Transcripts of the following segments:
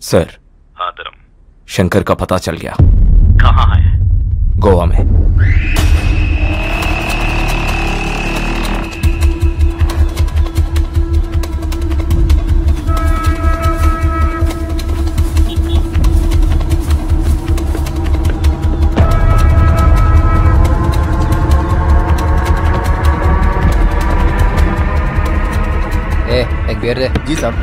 Sir आदरम। Shankar का पता चल गया। कहाँ है? गोवा में। एक बियर दे। जी साहब।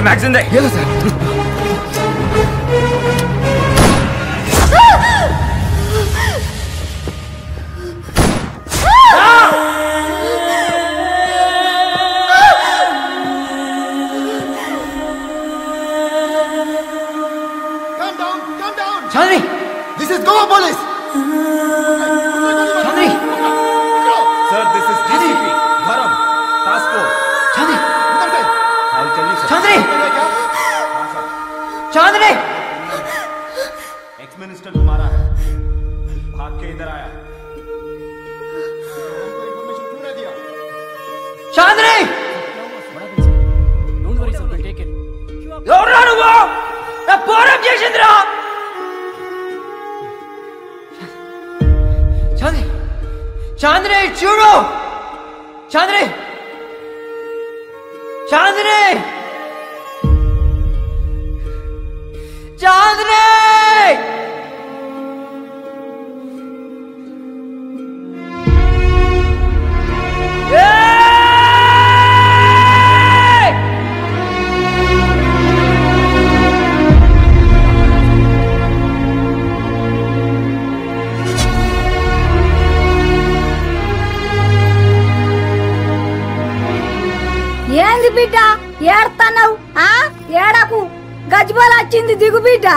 मैगजीन दे। ये लो sir. Calm down. Chandni, This is Goa police. Chandni, sir this is DCP Dharm task force. Chandni, अंदर से। फाइल चलिए सर। चांदनी, क्या? चांदनी। एक्स मिनिस्टर को मारा है, भाग के इधर आया। इन्फॉर्मेशन क्यों नहीं दिया? चांदनी, ఎవరు నువ్వు? నా పోరం చేసిందిరా. చాంద్రి, చాంద్రి చూడు. చాంద్రి, చాంద్రి, చాంద్రి. ఏంది బిడ్డ ఏడతావు? ఏడకు, గజ్బల్ వచ్చింది, దిగు బిడ్డ.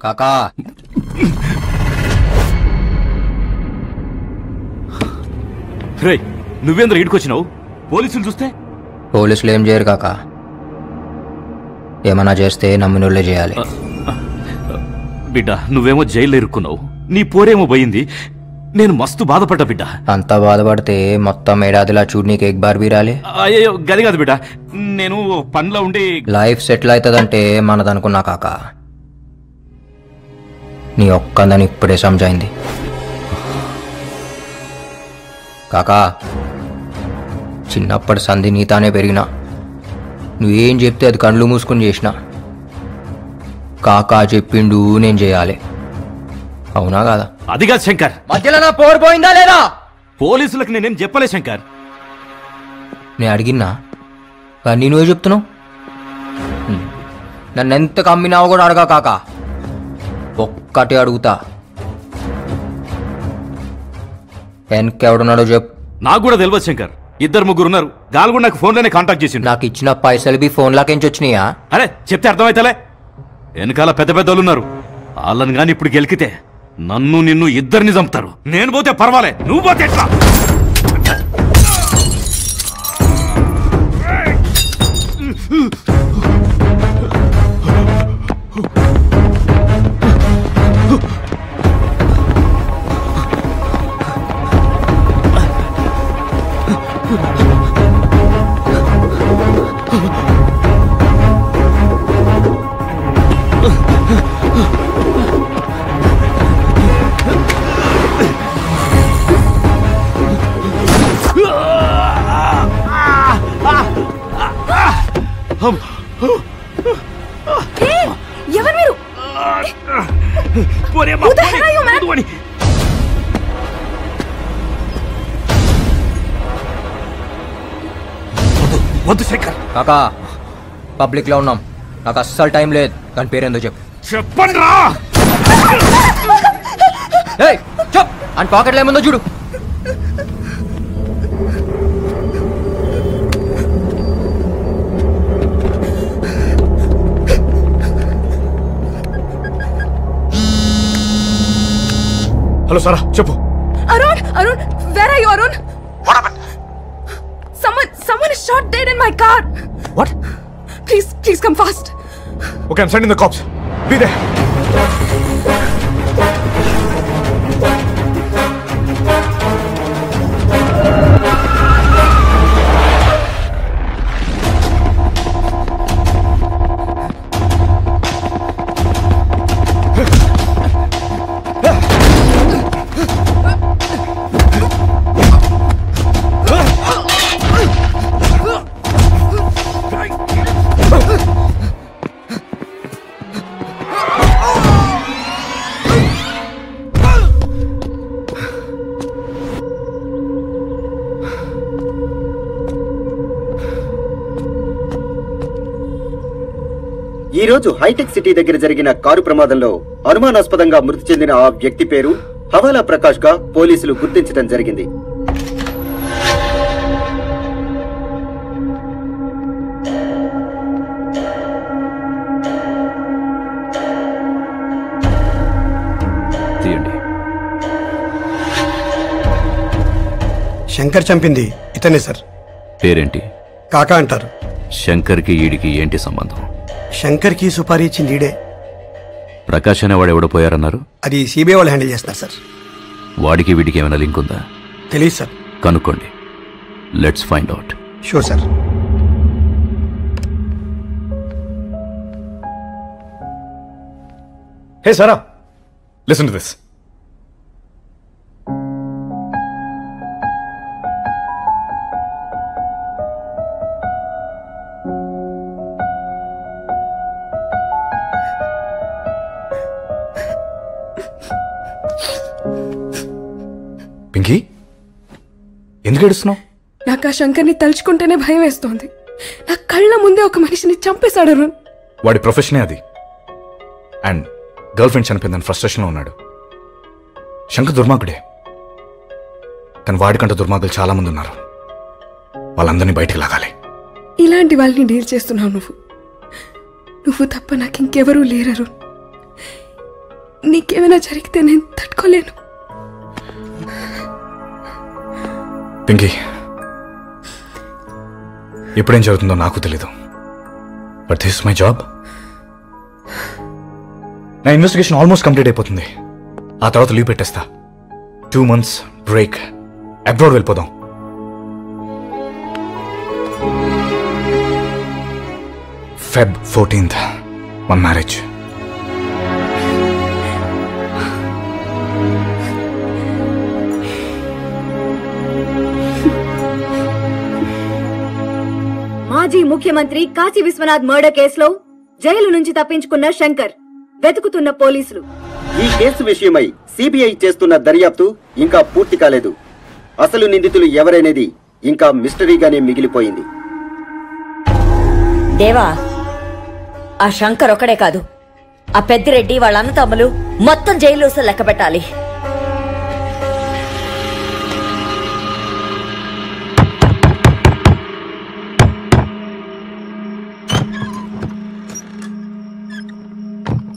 కాకా, రే నువ్వేంద్ర ఈడుకొచ్చినావు? పోలీసులు చూస్తే? పోలీసులు ఏం చేయరు కాకా. ఏమన్నా చేస్తే నమ్మినోళ్ళే చేయాలి. బిడ్డ నువ్వేమో జైల్లో ఇరుక్కున్నావు, నీ పోరేమో పోయింది. నేను మస్తు బాధపడ్డా బిడ్డ. అంత బాధపడితే మొత్తం ఏడాదిలా చూడు నీకు ఎక్ బార్ బీరాలి. అయ్యో గది కాదు బిడ్డ, నేను పనిలో ఉండి. లైఫ్ సెటిల్ అవుతుందంటే మనదనుకున్నా కాకా. నీ ఒక్కందని ఇప్పుడే సమజైంది కాకా. చిన్నప్పటి సంధి నీతానే పెరిగినా నువ్వేం చెప్తే అది కళ్ళు మూసుకొని చేసిన. కాకా చెప్పిండు నేను చేయాలి, అవునా కాదా? అది కాదు శంకర్, మధ్యలో నా పోరు పోయిందా లేదా? పోలీసులకు నేనేం చెప్పలే శంకర్. నేను అడిగినా కానీ నువ్వే చెప్తున్నావు. నన్ను ఎంత కమ్మినావో కూడా అడగా కాకా, ఒక్కటే అడుగుతా, వెనకెవడున్నాడో చెప్పు. నాకు కూడా తెలియదు శంకర్, 2-3 ఉన్నారు. గాలు కూడా నాకు ఫోన్లోనే కాంటాక్ట్ చేసిండు. నాకు ఇచ్చిన పైసలు బి ఫోన్లాకెంచి వచ్చినాయా? అరే చెప్తే అర్థమైతలే, వెనకాల పెద్ద పెద్దోళ్ళు ఉన్నారు. వాళ్ళని కానీ ఇప్పుడు గెలికితే నన్ను నిన్ను ఇద్దరిని చంపుతారు. నేను పోతే పర్వాలే, నువ్వు పోతే ఎట్లా? ఎవరు మీరు? వద్దు శంకర్. కాకా పబ్లిక్ లో ఉన్నాం, నాకు అస్సలు టైం లేదు. దాని పేరేందో చెప్పు. చెప్పండి రా. చెప్ అని పాకెట్లో ఏముందో చూడు. హలో సారా, చెప్పు. Arun, where are you, Arun? What happened? Someone is shot dead in my car. What? Please come fast. Okay, I'm sending the cops. Be there. ఈ రోజు హైటెక్ సిటీ దగ్గర జరిగిన కారు ప్రమాదంలో అనుమానాస్పదంగా మృతి చెందిన ఆ వ్యక్తి పేరు హవాలా ప్రకాష్ గా పోలీసులు గుర్తించడం జరిగింది. తీయండి. శంకర్ చంపింది ఇతనే సార్. పేరేంటి? కాకా అంటారు. శంకర్కి ఈడికి ఏంటి సంబంధం? శంకర్కి సుపారీ ఇచ్చింది ఈడే. ప్రకాష్ అనేవాడు ఎవడో పోయారన్నారు? అది సిబిఐ వాళ్ళు హ్యాండిల్ చేస్తారు సార్. వాడికి వీడికి ఏమైనా లింక్ ఉందా? తెలియదు సార్. కనుక్కోండి. Let's find out. Sure sir. Hey Sarah, listen to this. Pinky, ఎందుకు ఏడుస్తున్నావు? నాకు ఆ శంకర్ని తలుచుకుంటేనే భయం వేస్తోంది. నా కళ్ళ ముందే ఒక మనిషిని చంపేశాడు అరుణ్. వాడి ప్రొఫెషనే అది. అండ్ గర్ల్ ఫ్రెండ్ చనిపోయిందని ఫ్రస్ట్రేషన్లో ఉన్నాడు. శంకర్ దుర్మార్గుడే, కానీ వాడికంటే దుర్మార్గులు చాలా మంది ఉన్నారు. వాళ్ళందరినీ బయటికి లాగాలి. ఇలాంటి వాళ్ళని డీల్ చేస్తున్నావు నువ్వు తప్ప నాకు ఇంకెవరూ లేరు అరుణ్. నీకేమైనా జరిగితే నేను తట్టుకోలేను. పింకీ, ఎప్పుడేం జరుగుతుందో నాకు తెలీదు, but this is my job. నా ఇన్వెస్టిగేషన్ ఆల్మోస్ట్ కంప్లీట్ అయిపోతుంది. ఆ తర్వాత లీవ్ పెట్టేస్తా. 2 months బ్రేక్, అబ్రాడ్ వెళ్ళిపోదాం. Feb 14th మన మ్యారేజ్. మాజీ ముఖ్యమంత్రి కాశీ విశ్వనాథ్ మర్డర్ కేసులో జైలు నుంచి తప్పించుకున్న శంకర్ వెతుకుతున్న పోలీసులు. ఈ కేసు విషయమై సిబిఐ చేస్తున్న దర్యాప్తు ఇంకా పూర్తి కాలేదు. అసలు నిందితులు ఎవరనేది ఇంకా మిస్టరీగానే మిగిలిపోయింది. దేవా, ఆ శంకర్ ఒక్కడే కాదు, ఆ పెద్దిరెడ్డి వాళ్ళ అన్న తమ్ములు మొత్తం జైలు లెక్క పెట్టాలి.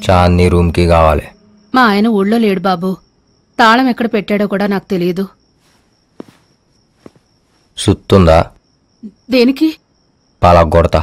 చాందీ రూమ్కి కావాలి. మా ఆయన ఊళ్ళో లేడు బాబు. తాళం ఎక్కడ పెట్టాడో కూడా నాకు తెలియదు. సుత్తుందా? దేనికి? పాలగొడతా.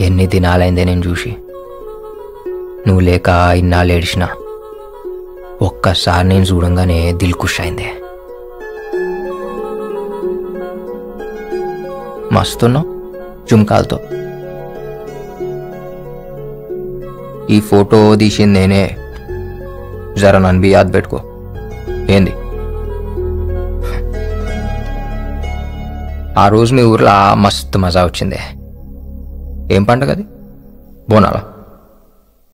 ఎన్ని దినాలైందే నేను చూసి. నువ్వు లేక ఇన్నాళ్ళు ఏడిచిన. ఒక్కసారి నేను చూడంగానే దిల్ ఖుష్ అయిందే. మస్తున్నావు జుమ్కాలతో. ఈ ఫోటో తీసింది నేనే. జర నన్ను బి యాద్ పెట్టుకో. ఏంది? ఆ రోజు మీ ఊర్లో మస్తు మజా వచ్చిందే. ఏం పండుగ అది? బోనాలా?